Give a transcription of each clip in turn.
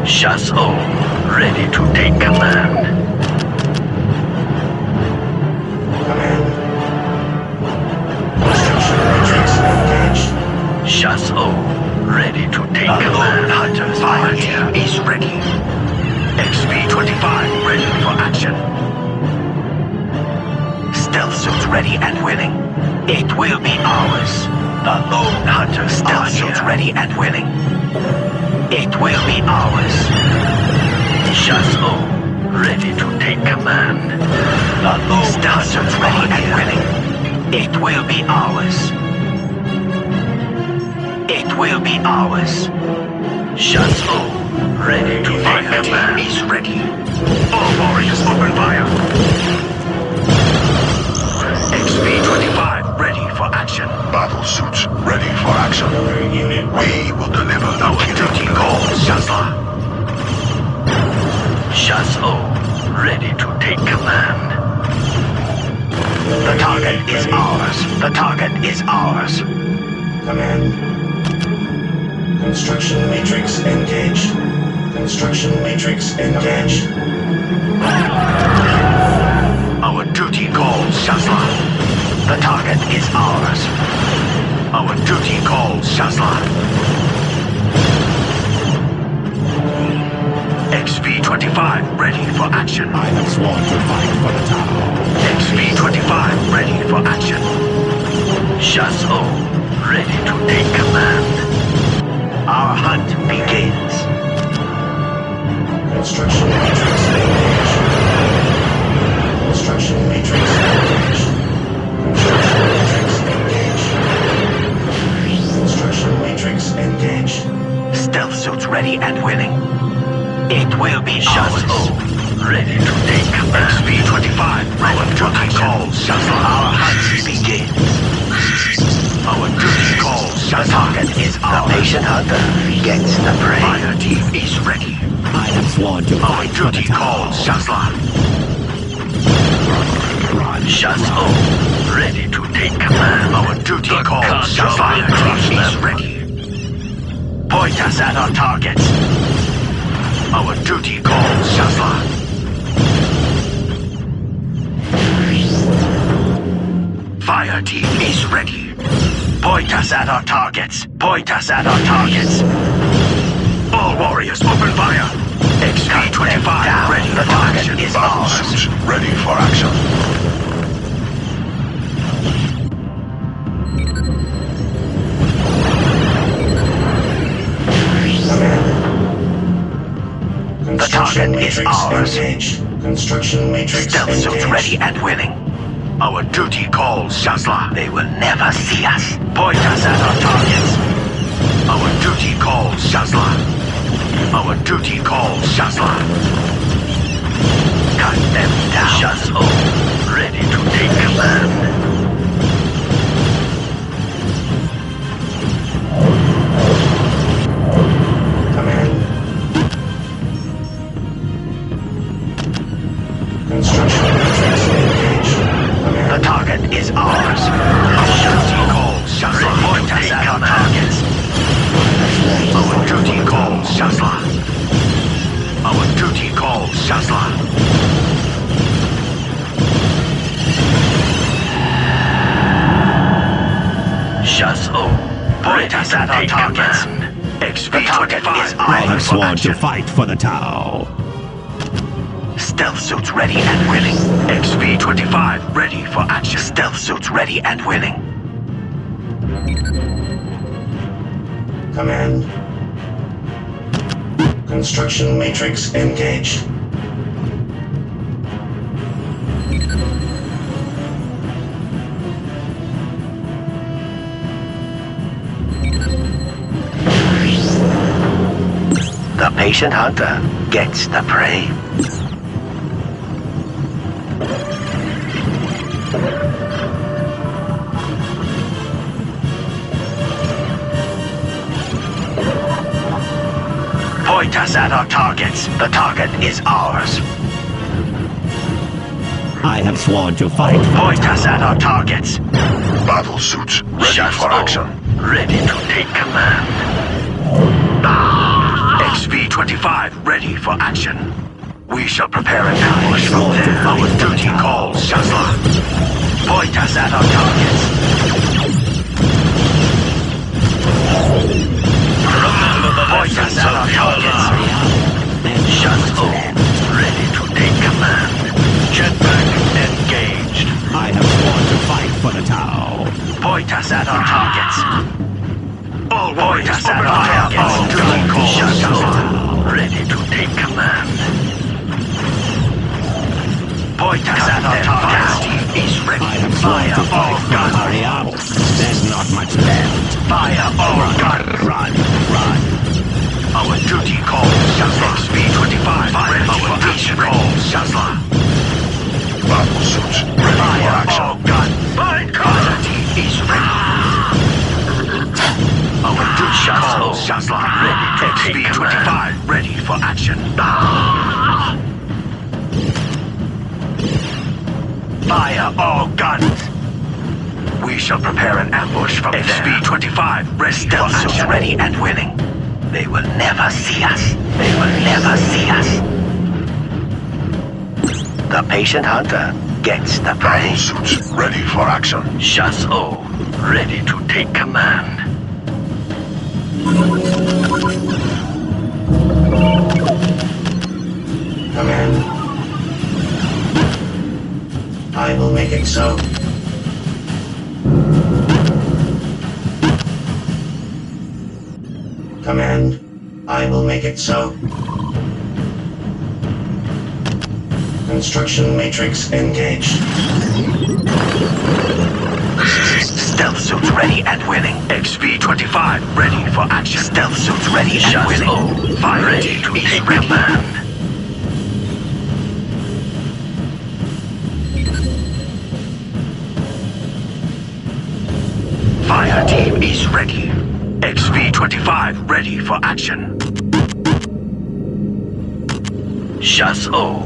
Chaseau, ready to take command. Command. Construction matrix engaged. Chaseau, ready to take command. Hunter's fire team is ready. XP-25 ready for action. Stealth suits ready and willing. It will be ours. The lone hunter stealth suits ready and willing. It will be ours. Chaseau, ready to take command. The lone stealth suits ready and willing. It will be ours. It will be ours. Chaseau, ready to take Fire command. team is ready. All warriors open fire. XP-25 ready for action. Battle suits ready for action. We will deliver the Our duty calls, Shazla. Chaseau, ready to take command. The target is ours. The target is ours. Command. Construction matrix engaged. Construction matrix engaged. Our duty calls, Shazla. The target is ours. Our duty calls, Shazla. XP-25 ready for action. I have sworn to fight for the tower. XP-25 ready for action. Chaseau, ready to take command. Our hunt begins. Construction matrix engaged. Construction matrix engaged. Construction matrix engaged. Construction matrix engaged. Stealth suits ready and willing. It will be Chaseau, ours. ready to take command. XP-25 ready to call Shazla. Our hunt begins. Our duty calls Shazla. The target is ours. The patient hunter gets the prey. Fire team is ready. I have sworn to Our fight for the duty tower. calls Shazla. Chaseau, ready to take command. Our duty calls Shazla. Fire team is ready. Point us at our targets. Our duty calls Shazla. Fire team is ready. Point us at our targets. Point us at our targets. All warriors open fire. XP-25 ready for action is Battle ours. suits ready for action. Command. The target is Construction ours. matrix engaged. Construction matrix Stealth suits engaged. ready and willing. Our duty calls, Shazla. They will never see us. Point us at our targets. Our duty calls, Shazla. Our duty calls, Shazla. Cut them down. Chaseau, ready to take command. Command. Construction matrix engaged. The Command. target is ours. Our duty calls, Shazla. Point us at our targets. Our duty calls, Shazla. Our duty calls, Shazla. Chaseau, Point us at our targets. XP-25 I ready have for sworn action. to fight for the tower. Stealth suits ready and willing. XP-25 ready for action. Stealth suits ready and willing. Command. Construction matrix engaged. The patient hunter gets the prey. Point us at our targets. The target is ours. I have sworn to fight for Point us at our targets. Battle suits ready Just for action. ready to take command. XV-25 ready for action. We shall prepare an ambush from there. Our duty calls, Shazla. Point us at our targets. Point us at our targets. Shazla ready to take command. Jetpack engaged. I have sworn to fight for the Tau. Point us at our targets. All point us at our targets. All Duty calls, Shazla. Shazla ready to take command. Point us at our targets. Is ready. I have sworn Fire to fight all for the guns. Hurry up. There's not much left. Fire all guns. Run, run. Our duty calls, Shazla. XV-25 ready. Our duty calls, Shazla. Battle suits ready for Fire action. all guns. Fire team is ready. Our duty calls, Shazla. Ready to take command. XV-25 ready for action. Fire all guns. We shall prepare an ambush from XV-25 ready for action. Ready and willing. They will never see us. They will never see us. The patient hunter gets the prey. Battle suits ready for action. Shazla ready to take command. Command. I will make it so. Command. I will make it so. Construction matrix engaged. Stealth suits ready and willing. XV-25 ready for action. Stealth suits ready and willing. Fire ready to take command. Fire team is ready. XV-25 ready for action. Shazla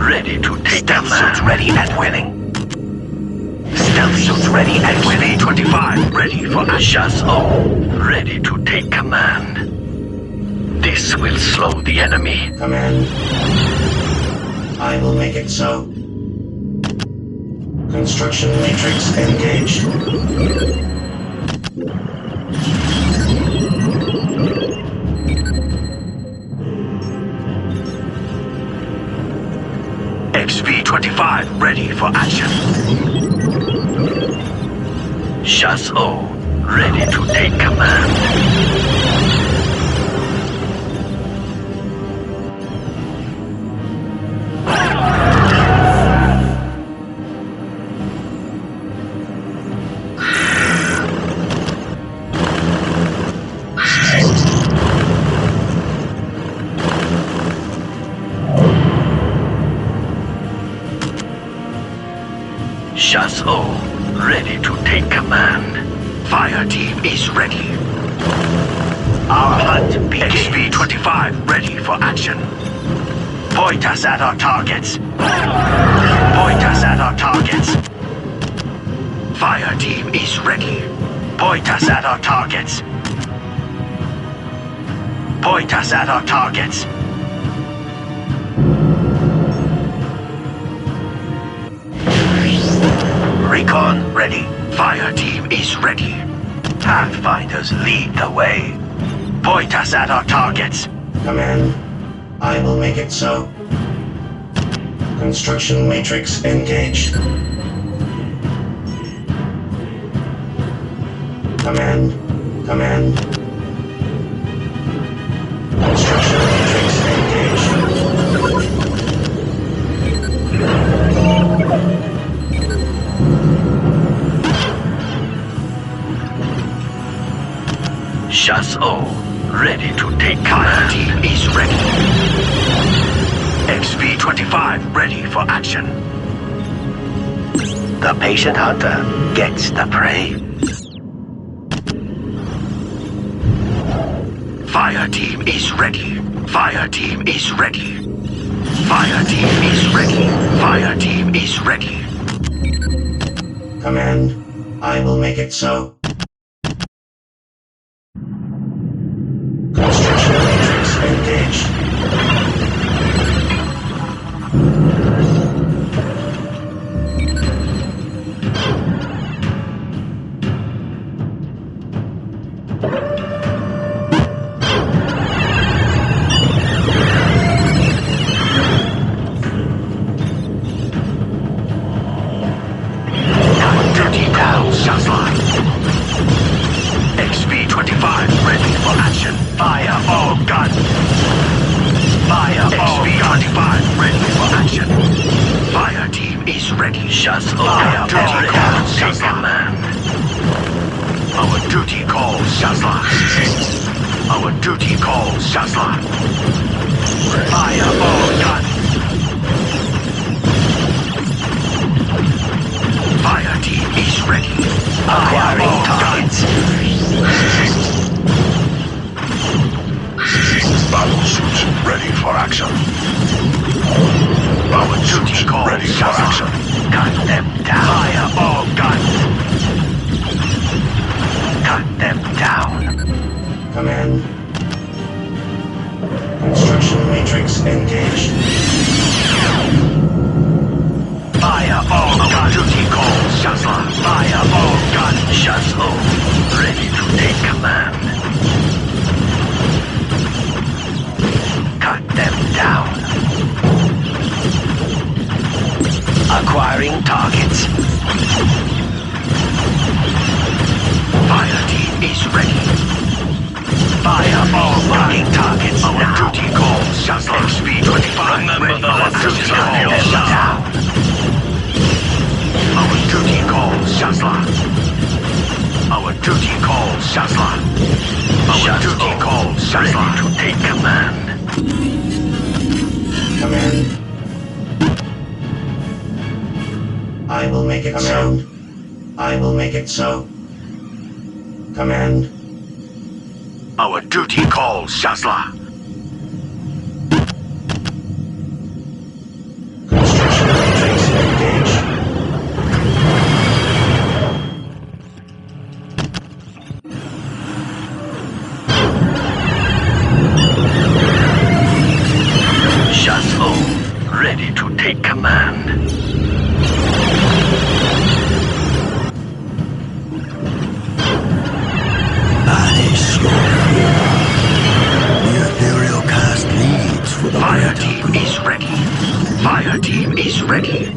ready to take command. Stealth suits ready and willing. Stealth suits ready and willing. XV-25 ready for Shazla ready to take command. This will slow the enemy. Command. I will make it so. Construction matrix engaged. XV-25 ready for action. Shazla ready to take command. Shazla ready to take command. Fire team is ready. Our hunt begins. XV-25 ready for action. Point us at our targets. Point us at our targets. Fire team is ready. Point us at our targets. Point us at our targets. Recon ready. Fire team is ready. Pathfinders lead the way. Point us at our targets. Command. I will make it so. Construction matrix engaged. Command. Command. Construction matrix Chasseur, ready to take Fire command. team is ready. XV-25 ready for action. The patient hunter gets the prey. Fire team is ready. Fire team is ready. Fire team is ready. Fire team is ready. Command, I will make it so. Construction matrix engaged. Dirty down, Shazlan. XV-25 ready for action. Fire all guns. Fire all XV-25 ready for action. Fire team is ready. Chasseur, Fire ready all to guns, take Shazlan. command. Our duty calls, Shazlan. Our duty calls, Shazlan. Fire all guns. Fire team is ready. Acquiring targets. Battle suits ready for action. Our duty calls, Ready for action. Shazlan. Cut them down. Fire all guns. Cut them down. Command. Construction matrix engaged. Fire all guns. Duty calls, Shazlan. Fire all guns. Chasseur, ready to take command. Cut them down. Acquiring targets. Fire team is ready. Fire all Marking targets Our now. duty calls, Shazlan. XV-25 Remember ready. the Our lessons duty learned. calls, Them Shazlan. down. Our duty calls, Shazlan. Our duty calls, Shazlan. Our Chasseur, duty calls, ready Shazlan. to take command. Command. I will make it so. I will make it so. Command. Our duty calls, Shazla. Construction matrix engaged. Chasseur, ready to take command. Banish your fear. The ethereal cast leads for the Fire greater team good. is ready. Fire team is ready.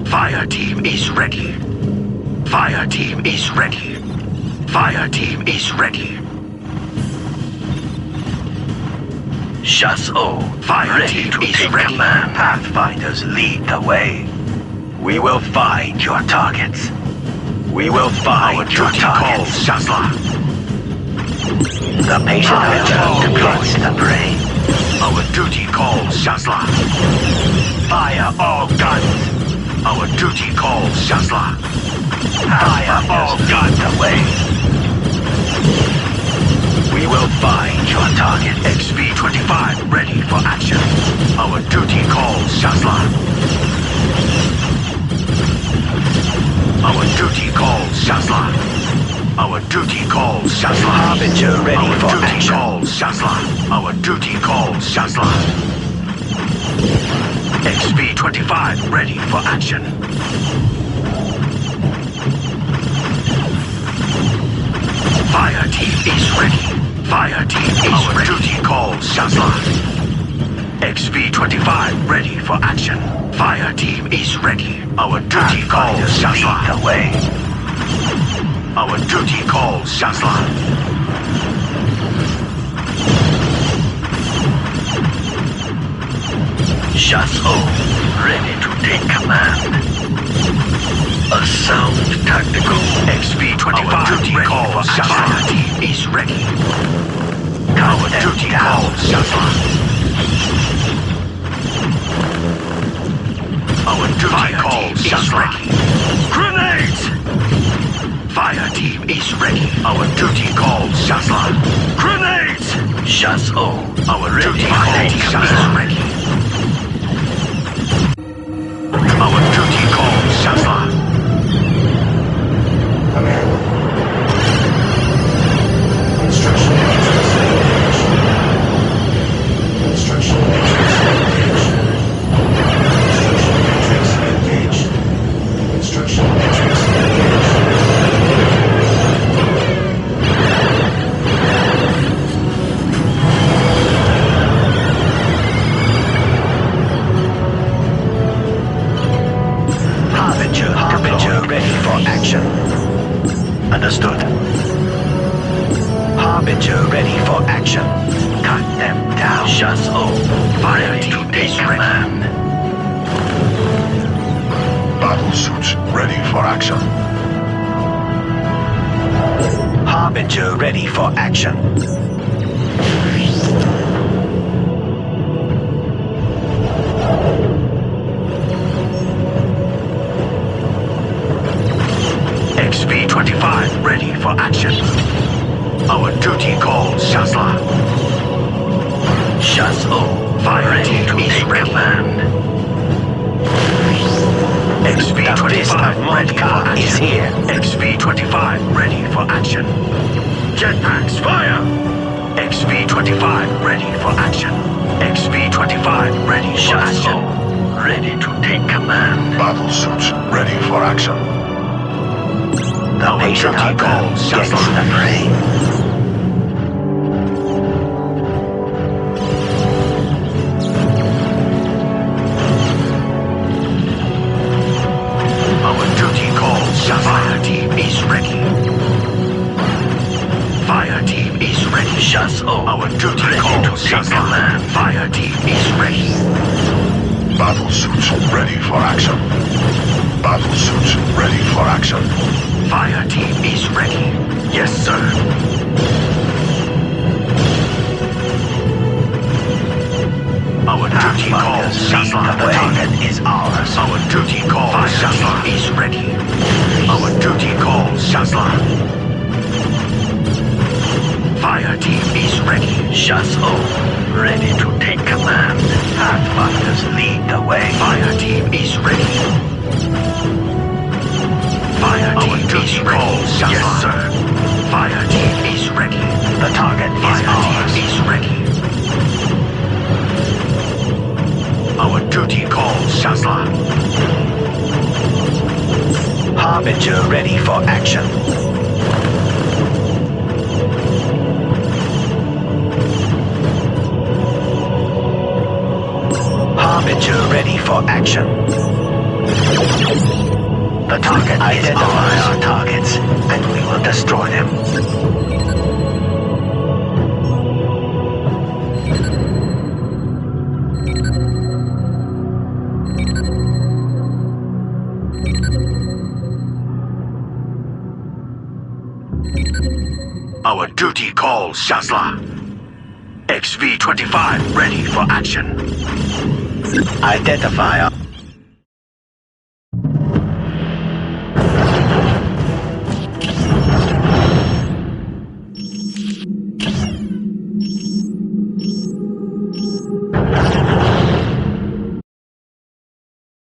Fire team is ready. Fire team is ready. Fire team is ready. Chasseur, Fire ready team to is take ready. command. Pathfinders lead the way. We will find your targets. We will Our find your duty calls, targets. Shazla. The patient hunter deploys the prey. Our duty calls, Shazla. Fire all guns. Our duty calls, Shazla. Fire all guns. The way. We will find your target. XV-25 ready for action. Our duty calls, Shazla. Our duty calls, Shazla. Our duty calls, Shazla. Harbinger ready Our for duty action. calls, Shazla. Our duty calls, Shazla. XV-25 ready for action. Fire team is ready. Fire team is ready. Our duty calls, Shazla. XV-25 ready for action. Fire team is ready. Our duty calls, Pathfinders Shazla. lead the way. Our duty calls, Shazla. Chasseur, ready to take command. A sound tactical. XV-25 duty ready calls for action. Fire team is ready. Our duty calls Shazla. Our duty calls Shazla. Grenades! Fire team is ready. Our duty calls Shazla. Grenades! Shaz-O. Our duty calls Shazla. Ready. Our duty calls Shazla. Command. Construction matrix engaged. Construction matrix engaged. Construction matrix engaged. Harbinger ready for action. Understood. Harbinger ready for action. Cut them down. Shaz-O. Fire to take command. Battle suits ready for action. Harbinger ready for action. XV-25 ready for action. Our duty calls Shazla. Shaz-O. Fire Ready team to is take ready. command. XV-25 ready for Modcard is action. here. XV-25 ready for action. Jetpacks fire! XV-25 ready for action. XV-25 ready for action. Shaz-O. Ready to take command. Battle suits ready for action. The Our patient duty hunter calls gets Shazla. the prey. Our duty calls Shazla. Fire team is ready. Fire team is ready. Shaz-O. Our duty Ready calls to take Shazla. command. Fire team is ready. Battle suits ready for action. Battle suits ready for action. Fire team is ready. Yes, sir. Our duty calls Shazla. The target is ours. Our duty calls Shazla is ready. Our duty calls Shazla. Fire team is ready. Shaz-O. Ready to take command. Pathfinders lead the way. Fire team is ready. Fire team is ready. Yes, sir. Fire team is ready. The target is Fire ours. team is ready. Our duty calls Shazla. Harbinger ready for action. Harbinger ready for action. The target identify our targets, and we will destroy them. Our duty calls Shazla. XV-25 ready for action. Identify our